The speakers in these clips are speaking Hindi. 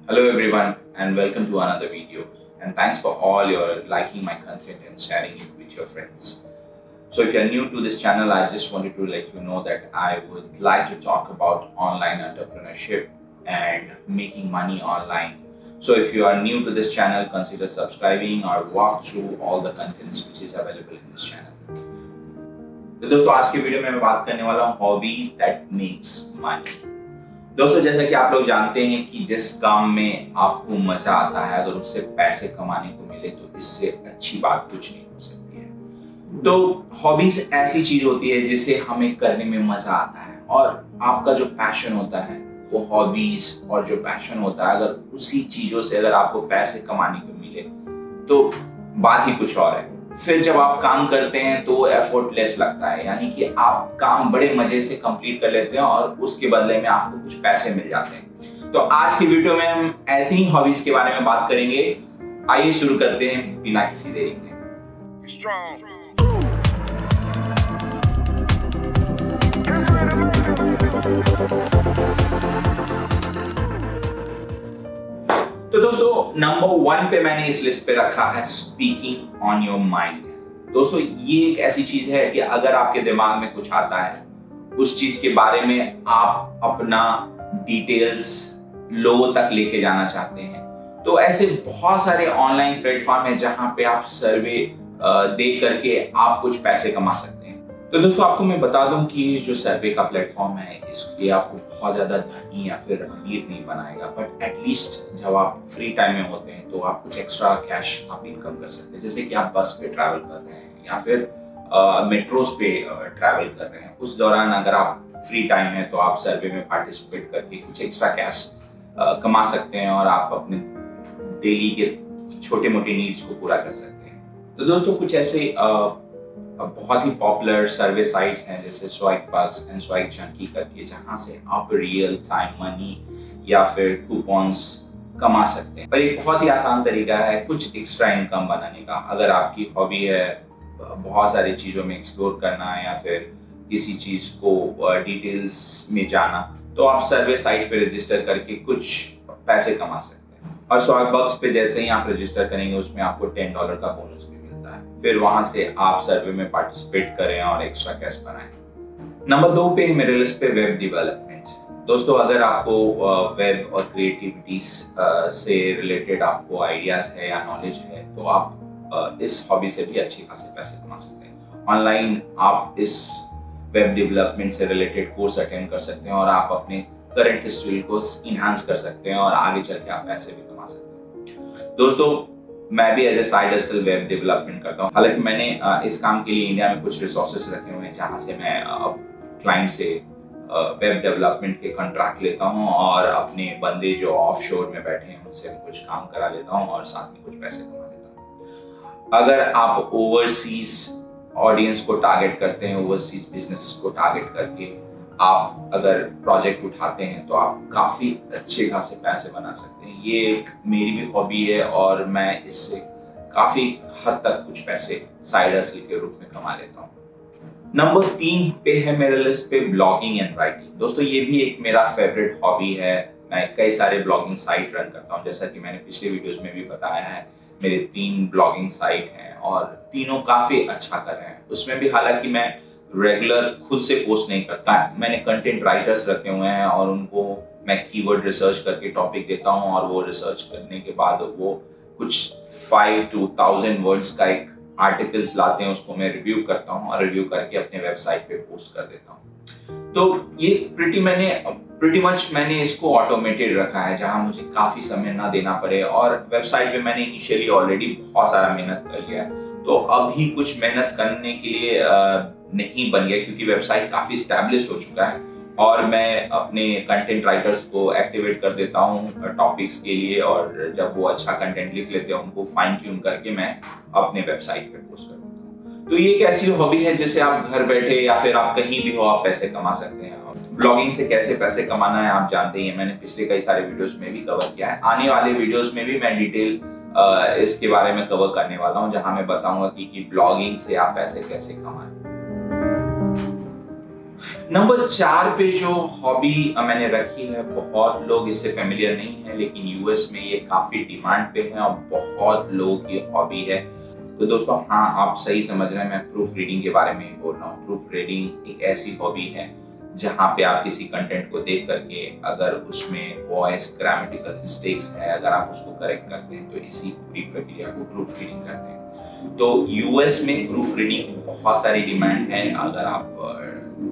Hello everyone and welcome to another video, and thanks for all your liking my content and sharing it with your friends. So if you're new to this channel, I just wanted to let you know that I would like to talk about online entrepreneurship and making money online. So if you are new to this channel, consider subscribing or walk through all the contents which is available in this channel. तो दोस्तों आज के वीडियो में मैं बात करने वाला हूँ हॉबीज दैट मेक्स मनी। दोस्तों जैसा कि आप लोग जानते हैं कि जिस काम में आपको मजा आता है, अगर उससे पैसे कमाने को मिले तो इससे अच्छी बात कुछ नहीं हो सकती है। तो हॉबीज ऐसी चीज होती है जिसे हमें करने में मजा आता है, और आपका जो पैशन होता है वो हॉबीज और जो पैशन होता है, अगर उसी चीजों से अगर आपको पैसे कमाने को मिले तो बात ही कुछ और है। फिर जब आप काम करते हैं तो एफर्टलेस लगता है, यानी कि आप काम बड़े मजे से कंप्लीट कर लेते हैं और उसके बदले में आपको कुछ पैसे मिल जाते हैं। तो आज की वीडियो में हम ऐसी ही हॉबीज के बारे में बात करेंगे। आइए शुरू करते हैं बिना किसी देरी के। तो दोस्तों नंबर 1 पे मैंने इस लिस्ट पे रखा है स्पीकिंग ऑन योर माइंड। दोस्तों ये एक ऐसी चीज है कि अगर आपके दिमाग में कुछ आता है, उस चीज के बारे में आप अपना डिटेल्स लोगों तक लेके जाना चाहते हैं, तो ऐसे बहुत सारे ऑनलाइन प्लेटफॉर्म है जहां पे आप सर्वे दे करके आप कुछ पैसे कमा सकते हैं। तो दोस्तों आपको मैं बता दूं कि जो सर्वे का प्लेटफॉर्म है इसलिए आपको बहुत ज्यादा धनी या फिर अमीर नहीं बनाएगा, बट एटलीस्ट जब आप फ्री टाइम में होते हैं तो आप कुछ एक्स्ट्रा कैश आप इनकम कर सकते हैं। जैसे कि आप बस पे ट्रैवल कर रहे हैं या फिर मेट्रोस पे ट्रैवल कर रहे हैं, उस दौरान अगर आप फ्री टाइम है तो आप सर्वे में पार्टिसिपेट करके कुछ एक्स्ट्रा कैश कमा सकते हैं और आप अपने डेली के छोटे मोटे नीड्स को पूरा कर सकते हैं। तो दोस्तों कुछ ऐसे बहुत ही पॉपुलर सर्वे साइट्स हैं जैसे स्वाइगबग्स एंड स्वाइगजंकी करके, जहां से आप रियल टाइम मनी या फिर कूपन्स कमा सकते हैं। पर एक बहुत ही आसान तरीका है कुछ एक्स्ट्रा इनकम बनाने का। अगर आपकी हॉबी है बहुत सारी चीज़ों में एक्सप्लोर करना या फिर किसी चीज़ को डिटेल्स में जाना, तो आप सर्वे साइट पे रजिस्टर करके कुछ पैसे कमा सकते हैं। और स्वाइगबग्स पे जैसे ही आप रजिस्टर करेंगे उसमें आपको $10 का बोनस भी मिलता है। फिर वहां से आप सर्वे में पार्टिसिपेट करें और एक्स्ट्रा कैश बनाएं। नंबर 2 पे है मेरे लिस्ट पे वेब डेवलपमेंट। दोस्तों अगर आपको वेब और क्रिएटिविटीज से रिलेटेड आपको आइडियाज है या नॉलेज है तो आप इस हॉबी से भी अच्छे खासे पैसे कमा सकते हैं। ऑनलाइन आप इस वेब डेवलपमेंट से रिलेटेड कोर्स अटेंड कर सकते हैं और आप अपने करंट स्किल को इनहांस कर सकते हैं और आगे चल के आप पैसे भी कमा सकते हैं। दोस्तों मैं भी as a side hustle web development करता हूँ। हालांकि मैंने इस काम के लिए इंडिया में कुछ रिसोर्सेस रखे हुए हैं जहाँ से मैं क्लाइंट से वेब डेवलपमेंट के कॉन्ट्रैक्ट लेता हूँ और अपने बंदे जो ऑफशोर में बैठे हैं उनसे कुछ काम करा लेता हूँ और साथ में कुछ पैसे कमा लेता हूँ। अगर आप ओवरसीज ऑडियंस को टारगेट करते हैं, ओवरसीज बिजनेस को टारगेट करके आप अगर प्रोजेक्ट उठाते हैं तो आप काफी अच्छे खासे पैसे बना सकते हैं। ये एक मेरी भी हॉबी है और मैं इससे काफी हद तक कुछ पैसे साइड हसल के रूप में कमा लेता हूँ। नंबर 3 पे है मेरे लिस्ट पे ब्लॉगिंग एंड राइटिंग। दोस्तों ये भी एक मेरा फेवरेट हॉबी है। मैं कई सारे ब्लॉगिंग साइट रन करता हूँ, जैसा कि मैंने पिछले वीडियोस में भी बताया है। मेरे 3 ब्लॉगिंग साइट हैं और तीनों काफी अच्छा कर रहे हैं। उसमें भी हालांकि मैं रेगुलर खुद से पोस्ट नहीं करता, मैंने कंटेंट राइटर्स रखे हुए हैं और उनको मैं कीवर्ड रिसर्च करके टॉपिक देता हूं और वो रिसर्च करने के बाद वो कुछ 5 to 1000 वर्ड्स का एक आर्टिकल्स लाते हैं, उसको मैं रिव्यू करता हूं और रिव्यू करके अपने वेबसाइट पे पोस्ट कर देता हूं। तो ये प्रीटी मच मैंने इसको ऑटोमेटेड रखा है जहां मुझे काफी समय ना देना पड़े, और वेबसाइट पे मैंने इनिशियली ऑलरेडी बहुत सारा मेहनत कर लिया है, तो अभी कुछ मेहनत करने के लिए नहीं बन गया क्योंकि वेबसाइट काफी स्टैब्लिश्ड हो चुका है और मैं अपने कंटेंट राइटर्स को एक्टिवेट कर देता हूँ टॉपिक्स के लिए, और जब वो अच्छा कंटेंट लिख लेते हैं उनको फाइन ट्यून करके मैं अपने वेबसाइट पे पोस्ट कर देता हूँ। तो ये एक ऐसी हॉबी है जिससे आप घर बैठे या फिर आप कहीं भी हो आप पैसे कमा सकते हैं। ब्लॉगिंग से कैसे पैसे कमाना है आप जानते ही हैं, मैंने पिछले कई सारे वीडियोस में भी कवर किया है। आने वाले वीडियोस में भी मैं डिटेल इसके बारे में कवर करने वाला हूं, जहां मैं बताऊंगा कि ब्लॉगिंग से आप पैसे कैसे कमाएं। नंबर 4 पे जो हॉबी मैंने रखी है, बहुत लोग इससे फेमिलियर नहीं है, लेकिन यूएस में ये काफी डिमांड पे है और बहुत लोगों की हॉबी है। तो दोस्तों, हाँ, आप सही समझ रहे हैं, मैं प्रूफ रीडिंग के बारे में बोल रहा हूँ। प्रूफ रीडिंग एक ऐसी हॉबी है जहाँ पे आप किसी कंटेंट को देख करके अगर उसमें वॉइस ग्रामेटिकल मिस्टेक्स है, अगर आप उसको करेक्ट करते हैं, तो इसी पूरी प्रक्रिया को प्रूफ रीडिंग कहते हैं। तो यूएस में प्रूफ रीडिंग की बहुत सारी डिमांड है। अगर आप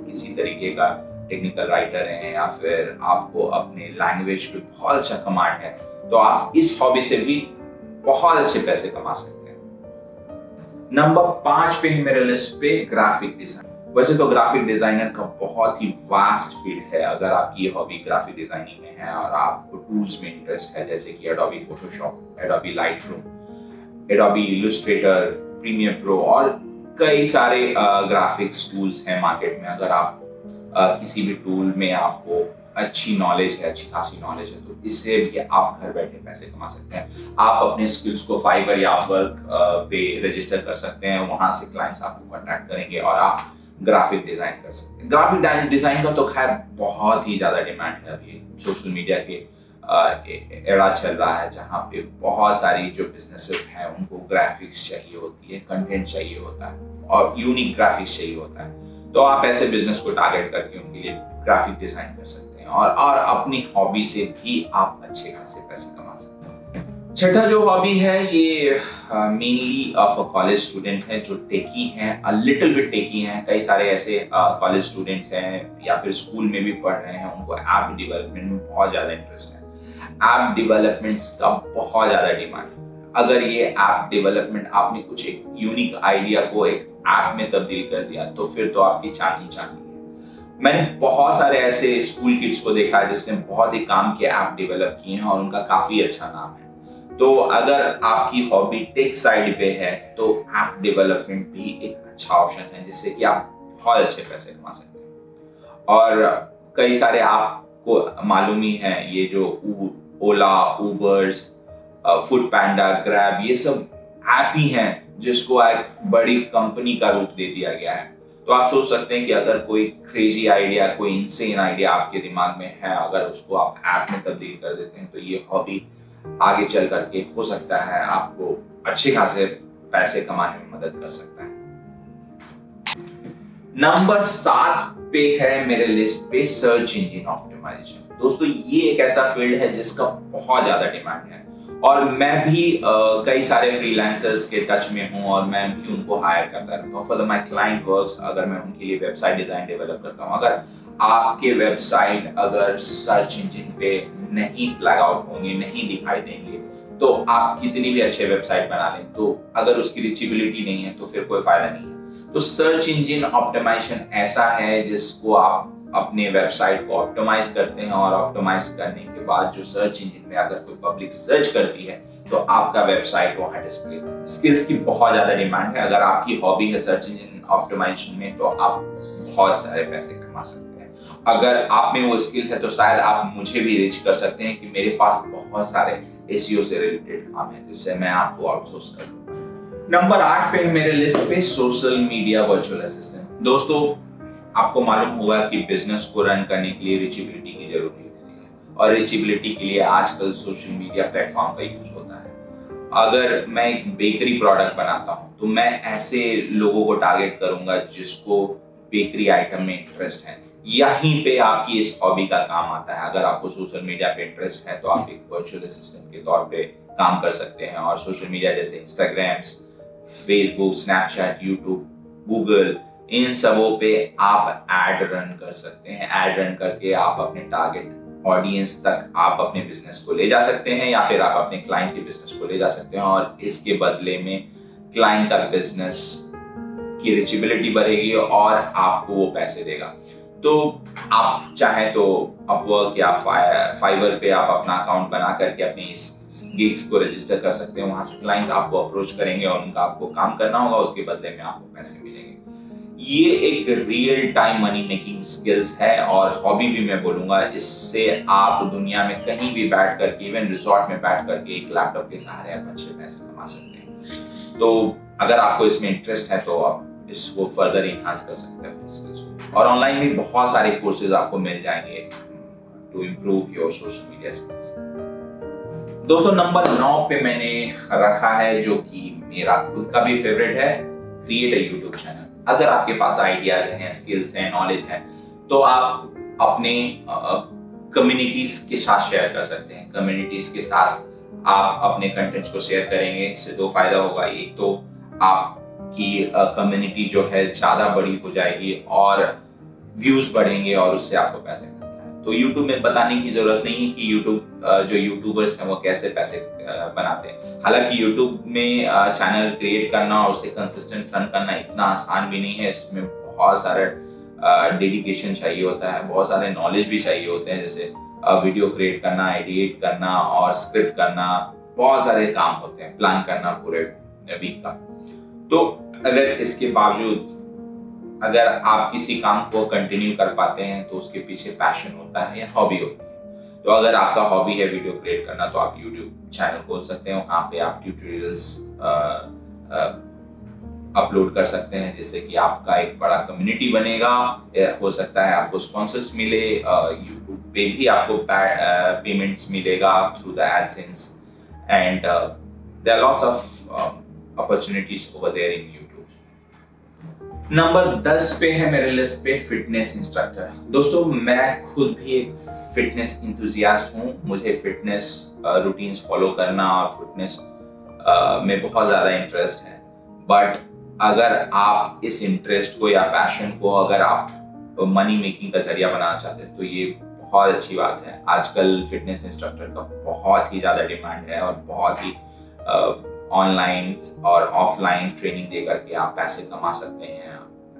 किसी तरीके का टेक्निकल राइटर हैं या फिर आपको अपने लैंग्वेज पे बहुत अच्छा कमांड है, तो आप इस हॉबी से भी बहुत अच्छे पैसे कमा सकते हैं। नंबर 5 पे है मेरे लिस्ट पे ग्राफिक डिजाइन। वैसे तो ग्राफिक डिजाइनर का बहुत ही वास्ट फील्ड है। अगर आपकी हॉबी ग्राफिक डिजाइनिंग में है और आपको टूल्स में इंटरेस्ट है, जैसे कि Adobe Photoshop, Adobe Lightroom, Adobe Illustrator, Premiere Pro और कई सारे ग्राफिक्स टूल्स हैं मार्केट में। अगर आप किसी भी टूल में आपको अच्छी नॉलेज है, अच्छी खासी नॉलेज है, तो इससे भी आप घर बैठे पैसे कमा सकते हैं। आप अपने स्किल्स को फाइवर या अपवर्क पे रजिस्टर कर सकते हैं। वहां से क्लाइंट्स आपको कॉन्टैक्ट करेंगे और आप ग्राफिक डिजाइन कर सकते हैं। ग्राफिक डिजाइन का तो खैर बहुत ही ज्यादा डिमांड है। अभी सोशल मीडिया के एरा चल रहा है जहाँ पे बहुत सारी जो बिजनेसेस हैं उनको ग्राफिक्स चाहिए होती है, कंटेंट चाहिए होता है और यूनिक ग्राफिक्स चाहिए होता है। तो आप ऐसे बिजनेस को टारगेट करके उनके लिए ग्राफिक डिजाइन कर सकते हैं और अपनी हॉबी से भी आप अच्छे खासे पैसे कमा सकते हैं। छठा जो हॉबी है, ये mainly of a college student है जो टेकी हैं, अ लिटिल बिट टेकी हैं। कई सारे ऐसे कॉलेज स्टूडेंट्स हैं या फिर स्कूल में भी पढ़ रहे हैं, उनको ऐप डेवलपमेंट में बहुत ज्यादा इंटरेस्ट है। ऐप डेवलपमेंट का बहुत ज्यादा डिमांड है। अगर ये ऐप डेवलपमेंट आपने कुछ एक यूनिक आइडिया को एक ऐप में तब्दील कर दिया, तो फिर तो आपकी चांदी चांदी है। मैंने बहुत सारे ऐसे स्कूल किड्स को देखा है जिसने बहुत ही काम के ऐप डेवलप किए हैं और उनका काफी अच्छा नाम है। तो अगर आपकी हॉबी टेक साइड पे है, तो ऐप डेवलपमेंट भी एक अच्छा ऑप्शन है जिससे कि आप बहुत अच्छे पैसे कमा सकते हैं। और कई सारे आपको मालूम ही है, ये जो ओला, उबर्स, फूड पैंडा, ग्रैब, ये सब ऐप ही हैं जिसको एक बड़ी कंपनी का रूप दे दिया गया है। तो आप सोच सकते हैं कि अगर कोई क्रेजी आइडिया, कोई इनसेन आइडिया आपके दिमाग में है, अगर उसको आप ऐप में तब्दील कर देते हैं, तो ये हॉबी आगे चल करके हो सकता है आपको अच्छे खासे पैसे कमाने में मदद कर सकता है। नंबर 7 पे है मेरे लिस्ट पे सर्च इंजन ऑप्टिमाइजेशन। दोस्तों, ये एक ऐसा फील्ड है जिसका बहुत ज्यादा डिमांड है और मैं भी कई सारे फ्रीलांसर्स के टच में हूं और मैं भी उनको हायर करता रहता हूं फॉर माय क्लाइंट वर्क्स। अगर मैं उनके लिए वेबसाइट डिजाइन डेवलप करता हूं, अगर आपके वेबसाइट अगर सर्च इंजन पे नहीं फ्लैग आउट होंगे, नहीं दिखाई देंगे, तो आप कितनी भी अच्छे वेबसाइट बना लें, तो अगर उसकी रीचेबिलिटी नहीं है तो फिर कोई फायदा नहीं है। तो सर्च इंजन ऑप्टिमाइजेशन ऐसा है जिसको आप अपने वेबसाइट को ऑप्टिमाइज करते हैं और ऑप्टिमाइज करने के बाद जो सर्च इंजन में अगर कोई पब्लिक सर्च करती है तो आपका वेबसाइट वहां डिस्प्ले। स्किल्स की बहुत ज्यादा डिमांड है। अगर आपकी हॉबी है सर्च इंजन ऑप्टिमाइजेशन में, तो आप बहुत सारे पैसे कमा सकते हैं। अगर आप में वो स्किल है तो शायद आप मुझे भी रीच कर सकते हैं कि मेरे पास बहुत सारे एसईओ से रिलेटेड काम है जिससे मैं आपको आउटसोर्स कर दूंगा। नंबर 8 पे है मेरे लिस्ट पे सोशल मीडिया वर्चुअल असिस्टेंट। दोस्तों, आपको मालूम होगा कि बिजनेस को रन करने के लिए रीचेबिलिटी की जरूरत होती है और रीचेबिलिटी के लिए आजकल सोशल मीडिया प्लेटफॉर्म का यूज होता है। अगर मैं एक बेकरी प्रोडक्ट बनाता हूं, तो मैं ऐसे लोगों को टारगेट करूंगा जिसको बेकरी आइटम में इंटरेस्ट है। यहीं पे आपकी इस हॉबी का काम आता है। अगर आपको सोशल मीडिया पे इंटरेस्ट है तो आप एक वर्चुअल असिस्टेंट के तौर पे काम कर सकते हैं और सोशल मीडिया जैसे Instagram, Facebook, Snapchat, YouTube, Google, इन सबों पे आप एड रन कर सकते हैं। एड रन करके आप अपने टारगेट ऑडियंस तक आप अपने बिजनेस को ले जा सकते हैं या फिर आप अपने क्लाइंट के बिजनेस को ले जा सकते हैं और इसके बदले में क्लाइंट का बिजनेस की रीचेबिलिटी बढ़ेगी और आपको वो पैसे देगा। तो आप चाहें तो अपवर्क या फाइवर पे आप अपना अकाउंट बना करके अपनी गिग्स को रजिस्टर कर सकते हैं। वहां से क्लाइंट आपको अप्रोच करेंगे और उनका आपको काम करना होगा, उसके बदले में आपको पैसे मिलेंगे। ये एक real time money making skills है और हॉबी भी मैं बोलूंगा। इससे आप दुनिया में कहीं भी बैठ करके, इवन रिजॉर्ट में बैठ करके एक लैपटॉप के सहारे आप अच्छे पैसे कमा सकते हैं। तो अगर आपको इसमें इंटरेस्ट है तो आप इसको फर्दर इनहांस कर सकते हैं अपने स्किल्स को। और ऑनलाइन भी बहुत सारे कोर्सेज आपको मिल जाएंगे to improve your social media skills. दोस्तों नंबर 9 पे मैंने रखा है, जो कि मेरा खुद का भी फेवरेट है, क्रिएट अ यूट्यूब चैनल। अगर आपके पास आइडियाज हैं, स्किल्स हैं, नॉलेज है, तो आप अपने कम्युनिटीज के साथ शेयर कर सकते हैं। कम्युनिटीज के साथ आप अपने कंटेंट्स को शेयर करेंगे, इससे दो फायदा होगा। एक तो आपकी कम्युनिटी जो है ज्यादा बड़ी हो जाएगी और व्यूज बढ़ेंगे और उससे आपको पैसे मिलते हैं। तो यूट्यूब में बताने की जरूरत नहीं है कि यूट्यूब जो यूट्यूबर्स हैं वो कैसे पैसे बनाते हैं। हालांकि यूट्यूब में चैनल क्रिएट करना और उसे कंसिस्टेंट रन करना इतना आसान भी नहीं है। इसमें बहुत सारा डेडिकेशन चाहिए होता है, बहुत सारे नॉलेज भी चाहिए होते हैं, जैसे वीडियो क्रिएट करना, एडिट करना और स्क्रिप्ट करना, बहुत सारे काम होते हैं, प्लान करना पूरे वीक का। तो अगर इसके बावजूद अगर आप किसी काम को कंटिन्यू कर पाते हैं तो उसके पीछे पैशन होता है या हॉबी होती है। तो अगर आपका हॉबी है वीडियो क्रिएट करना, तो आप यूट्यूब चैनल खोल सकते हैं, वहाँ पे आप ट्यूटोरियल्स अपलोड कर सकते हैं, जिससे कि आपका एक बड़ा कम्युनिटी बनेगा। हो सकता है आपको स्पॉन्सर्स मिले, यूट्यूब पे भी आपको पेमेंट्स मिलेगा through the AdSense, and there are lots of opportunities over there in YouTube. Number 10 पे है मेरे लिस्ट पे फिटनेस इंस्ट्रक्टर। दोस्तों मैं खुद भी एक फिटनेस इंथुजियास्ट हूँ। मुझे फिटनेस रूटीन्स फॉलो करना और फिटनेस में बहुत ज्यादा इंटरेस्ट है। बट अगर आप इस इंटरेस्ट को या पैशन को अगर आप मनी मेकिंग का जरिया बनाना चाहते हैं तो ये बहुत अच्छी बात है। आजकल फिटनेस इंस्ट्रक्टर का बहुत ही ज्यादा डिमांड है और बहुत ही ऑनलाइन और ऑफलाइन ट्रेनिंग दे करके आप पैसे कमा सकते हैं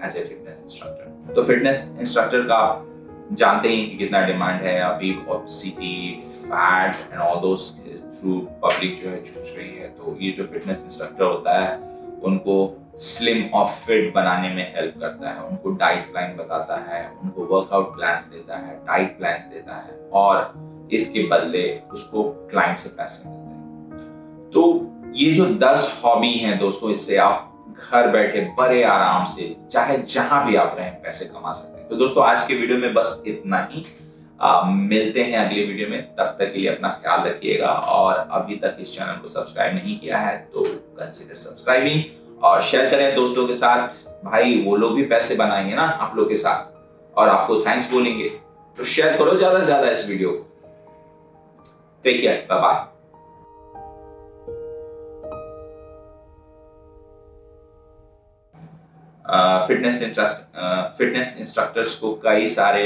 एज ए फिटनेस इंस्ट्रक्टर। तो फिटनेस इंस्ट्रक्टर का आप जानते ही कि कितना डिमांड है। अभी obesity, fat and all those through public जो है चूस रही है। तो ये जो फिटनेस इंस्ट्रक्टर होता है उनको स्लिम और फिट बनाने में हेल्प करता है, उनको डाइट प्लान बताता है, उनको वर्कआउट प्लान्स देता है, डाइट प्लान्स देता है और इसके बदले उसको क्लाइंट से पैसे मिलते हैं। तो ये जो 10 हॉबी हैं दोस्तों, इससे आप घर बैठे बड़े आराम से चाहे जहां भी आप रहें पैसे कमा सकते हैं। तो दोस्तों आज के वीडियो में बस इतना ही। मिलते हैं अगले वीडियो में, तब तक के लिए अपना ख्याल रखिएगा। और अभी तक इस चैनल को सब्सक्राइब नहीं किया है तो कंसीडर सब्सक्राइबिंग और शेयर करें दोस्तों के साथ। भाई वो लोग भी पैसे बनाएंगे ना आप लोग के साथ और आपको थैंक्स बोलेंगे। तो शेयर करो ज्यादा से ज्यादा इस वीडियो को। Take care, bye bye. Fitness instructors को कई सारे